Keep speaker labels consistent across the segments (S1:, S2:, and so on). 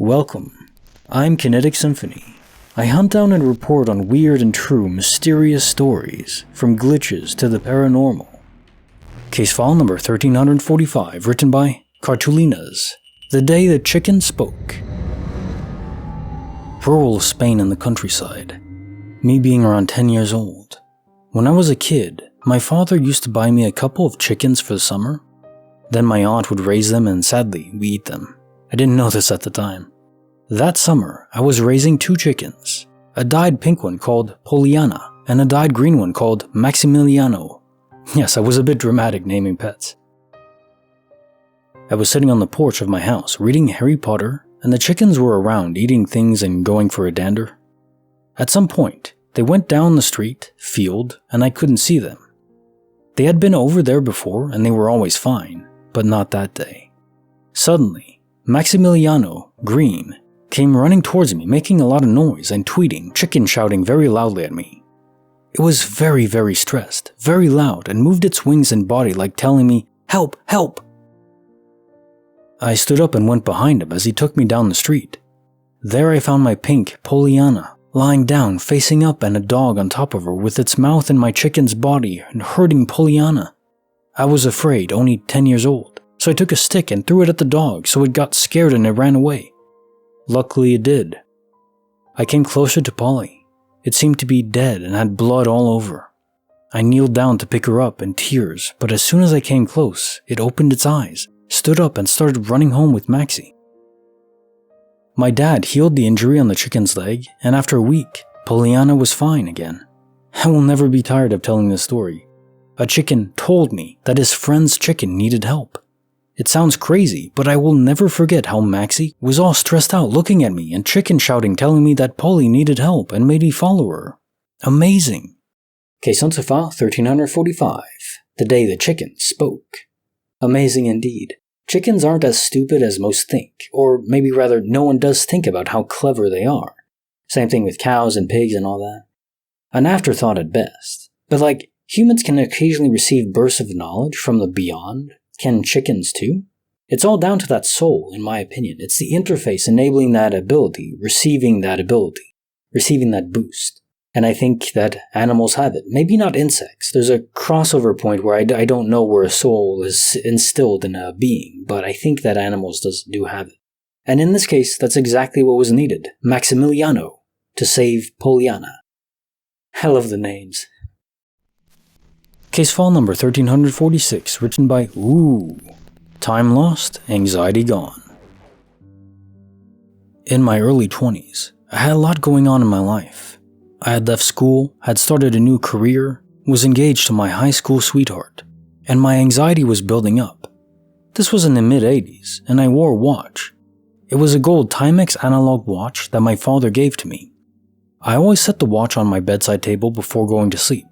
S1: Welcome. I'm Kinetic Symphony. I hunt down and report on weird and true mysterious stories, from glitches to the paranormal. Case file number 1345, written by Cartulinas. The Day the Chicken Spoke. Rural Spain in the countryside. Me being around 10 years old. When I was a kid, my father used to buy me a couple of chickens for the summer. Then my aunt would raise them and sadly, we eat them. I didn't know this at the time. That summer, I was raising 2 chickens, a dyed pink one called Poliana and a dyed green one called Maximiliano. Yes, I was a bit dramatic naming pets. I was sitting on the porch of my house reading Harry Potter, and the chickens were around eating things and going for a dander. At some point, they went down the street, field, and I couldn't see them. They had been over there before and they were always fine, but not that day. Suddenly, Maximiliano, green, came running towards me, making a lot of noise and tweeting, chicken shouting very loudly at me. It was very, very stressed, very loud, and moved its wings and body like telling me, "Help, help!" I stood up and went behind him as he took me down the street. There I found my pink Poliana, lying down, facing up, and a dog on top of her with its mouth in my chicken's body and hurting Poliana. I was afraid, only 10 years old, so I took a stick and threw it at the dog so it got scared and it ran away. Luckily it did. I came closer to Polly. It seemed to be dead and had blood all over. I kneeled down to pick her up in tears, but as soon as I came close, it opened its eyes, stood up and started running home with Maxie. My dad healed the injury on the chicken's leg, and after a week, Poliana was fine again. I will never be tired of telling this story. A chicken told me that his friend's chicken needed help. It sounds crazy, but I will never forget how Maxie was all stressed out looking at me and chicken shouting telling me that Polly needed help and made me follow her. Amazing. Case on file 1345. The Day the Chicken Spoke. Amazing indeed. Chickens aren't as stupid as most think, or maybe rather no one does think about how clever they are. Same thing with cows and pigs and all that. An afterthought at best. But humans can occasionally receive bursts of knowledge from the beyond. Can chickens too? It's all down to that soul, in my opinion. It's the interface enabling that ability, receiving that boost. And I think that animals have it. Maybe not insects. There's a crossover point where I don't know where a soul is instilled in a being, but I think that animals do have it. And in this case, that's exactly what was needed. Maximiliano, to save Poliana. I love the names. Case file number 1346, written by Time Lost, Anxiety Gone. In my early 20s, I had a lot going on in my life. I had left school, had started a new career, was engaged to my high school sweetheart, and my anxiety was building up. This was in the mid-80s, and I wore a watch. It was a gold Timex analog watch that my father gave to me. I always set the watch on my bedside table before going to sleep.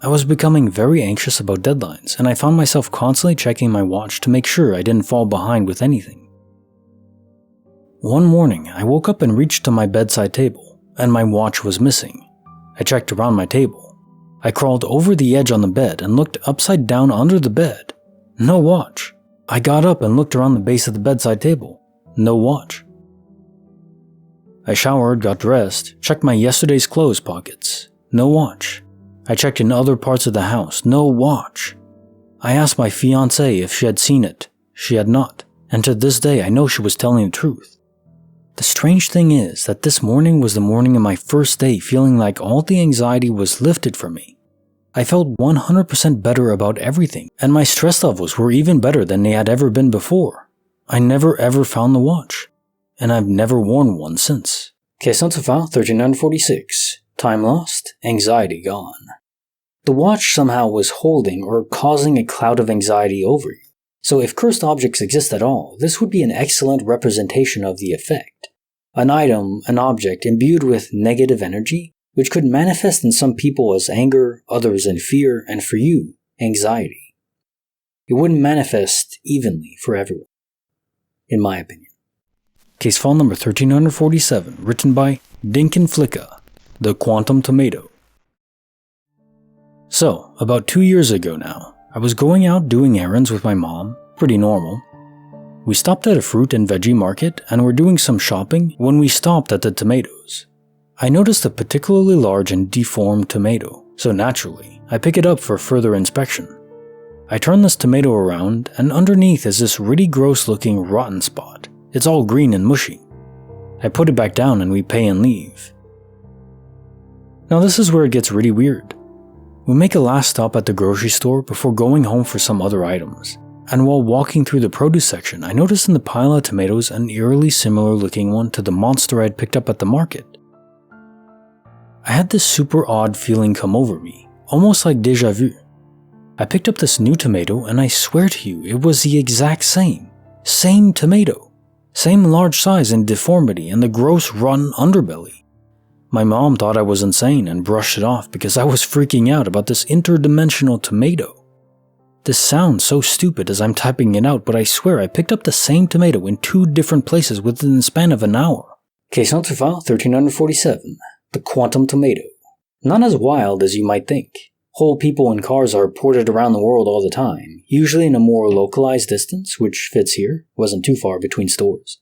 S1: I was becoming very anxious about deadlines, and I found myself constantly checking my watch to make sure I didn't fall behind with anything. One morning, I woke up and reached to my bedside table, and my watch was missing. I checked around my table. I crawled over the edge on the bed and looked upside down under the bed. No watch. I got up and looked around the base of the bedside table. No watch. I showered, got dressed, checked my yesterday's clothes pockets. No watch. I checked in other parts of the house. No watch. I asked my fiancée if she had seen it. She had not, and to this day I know she was telling the truth. The strange thing is that this morning was the morning of my first day feeling like all the anxiety was lifted from me. I felt 100% better about everything, and my stress levels were even better than they had ever been before. I never ever found the watch, and I've never worn one since. Case on file 1346. Time lost, anxiety gone. The watch somehow was holding or causing a cloud of anxiety over you. So if cursed objects exist at all, this would be an excellent representation of the effect. An item, an object imbued with negative energy, which could manifest in some people as anger, others in fear, and for you, anxiety. It wouldn't manifest evenly for everyone, in my opinion. Case file number 1347, written by DinkinFlicka. The Quantum Tomato. So, about 2 years ago now, I was going out doing errands with my mom, pretty normal. We stopped at a fruit and veggie market and were doing some shopping when we stopped at the tomatoes. I noticed a particularly large and deformed tomato, so naturally, I pick it up for further inspection. I turn this tomato around, and underneath is this really gross looking rotten spot. It's all green and mushy. I put it back down and we pay and leave. Now this is where it gets really weird. We make a last stop at the grocery store before going home for some other items, and while walking through the produce section, I noticed in the pile of tomatoes an eerily similar looking one to the monster I had picked up at the market. I had this super odd feeling come over me, almost like déjà vu. I picked up this new tomato and I swear to you it was the exact same tomato, same large size and deformity and the gross rotten underbelly. My mom thought I was insane and brushed it off because I was freaking out about this interdimensional tomato. This sounds so stupid as I'm typing it out, but I swear I picked up the same tomato in 2 different places within the span of an hour. Case answer file 1347. The quantum tomato. Not as wild as you might think. Whole people and cars are ported around the world all the time, usually in a more localized distance, which fits here, wasn't too far between stores.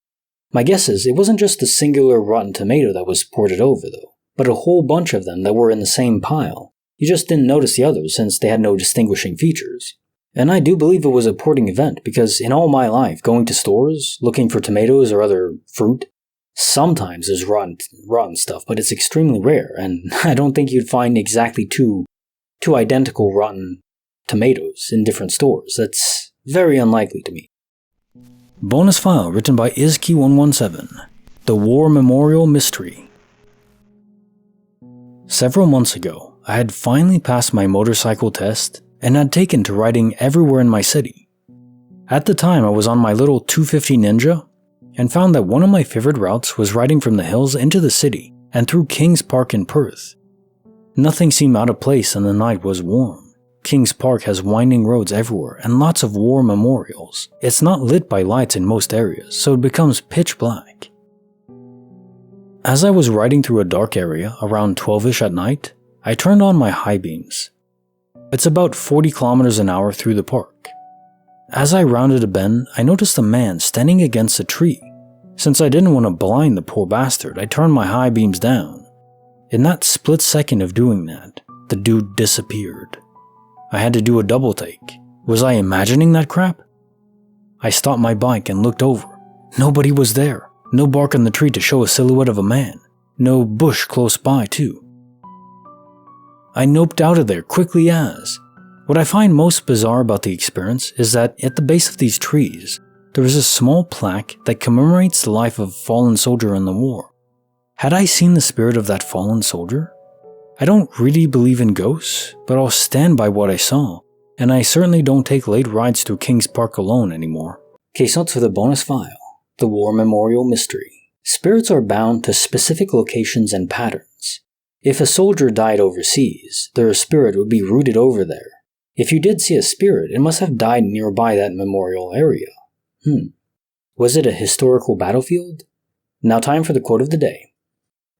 S1: My guess is it wasn't just the singular rotten tomato that was ported over though, but a whole bunch of them that were in the same pile. You just didn't notice the others since they had no distinguishing features. And I do believe it was a porting event because in all my life, going to stores, looking for tomatoes or other fruit, sometimes there's rotten stuff, but it's extremely rare, and I don't think you'd find exactly two identical rotten tomatoes in different stores. That's very unlikely to me. Bonus file written by Izki117, The War Memorial Mystery. Several months ago, I had finally passed my motorcycle test and had taken to riding everywhere in my city. At the time, I was on my little 250 Ninja and found that one of my favorite routes was riding from the hills into the city and through Kings Park in Perth. Nothing seemed out of place and the night was warm. Kings Park has winding roads everywhere and lots of war memorials. It's not lit by lights in most areas, so it becomes pitch black. As I was riding through a dark area around 12ish at night, I turned on my high beams. It's about 40 kilometers an hour through the park. As I rounded a bend, I noticed a man standing against a tree. Since I didn't want to blind the poor bastard, I turned my high beams down. In that split second of doing that, the dude disappeared. I had to do a double take. Was I imagining that crap? I stopped my bike and looked over. Nobody was there. No bark on the tree to show a silhouette of a man. No bush close by, too. I noped out of there quickly as. What I find most bizarre about the experience is that at the base of these trees, there is a small plaque that commemorates the life of a fallen soldier in the war. Had I seen the spirit of that fallen soldier? I don't really believe in ghosts, but I'll stand by what I saw, and I certainly don't take late rides through Kings Park alone anymore. Case notes for the bonus file, The War Memorial Mystery. Spirits are bound to specific locations and patterns. If a soldier died overseas, their spirit would be rooted over there. If you did see a spirit, it must have died nearby that memorial area. Was it a historical battlefield? Now time for the quote of the day.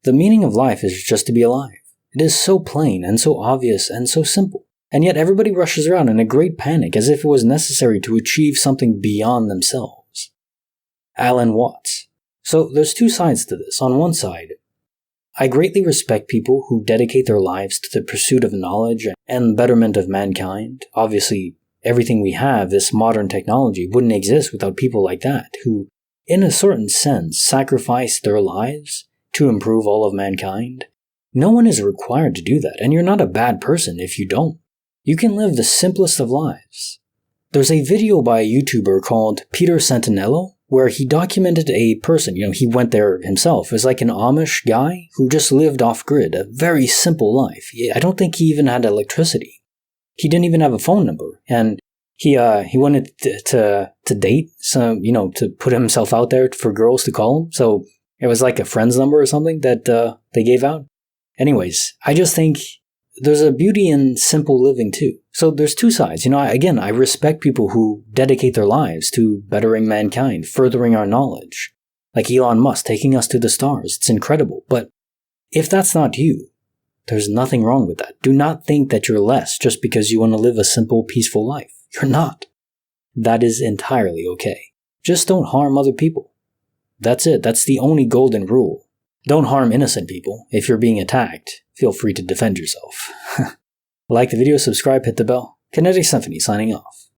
S1: The meaning of life is just to be alive. It is so plain and so obvious and so simple, and yet everybody rushes around in a great panic as if it was necessary to achieve something beyond themselves. Alan Watts. So there's 2 sides to this. On one side, I greatly respect people who dedicate their lives to the pursuit of knowledge and betterment of mankind. Obviously, everything we have, this modern technology, wouldn't exist without people like that, who, in a certain sense, sacrifice their lives to improve all of mankind. No one is required to do that, and you're not a bad person if you don't. You can live the simplest of lives. There's a video by a YouTuber called Peter Santinello, where he documented a person, he went there himself. It was like an Amish guy who just lived off-grid, a very simple life. I don't think he even had electricity. He didn't even have a phone number, and he wanted to date, some, to put himself out there for girls to call him, so it was like a friend's number or something that they gave out. Anyways, I just think there's a beauty in simple living too. So there's 2 sides. Again, I respect people who dedicate their lives to bettering mankind, furthering our knowledge. Like Elon Musk taking us to the stars. It's incredible. But if that's not you, there's nothing wrong with that. Do not think that you're less just because you want to live a simple, peaceful life. You're not. That is entirely okay. Just don't harm other people. That's it. That's the only golden rule. Don't harm innocent people. If you're being attacked, feel free to defend yourself. Like the video, subscribe, hit the bell. Kinetic Symphony signing off.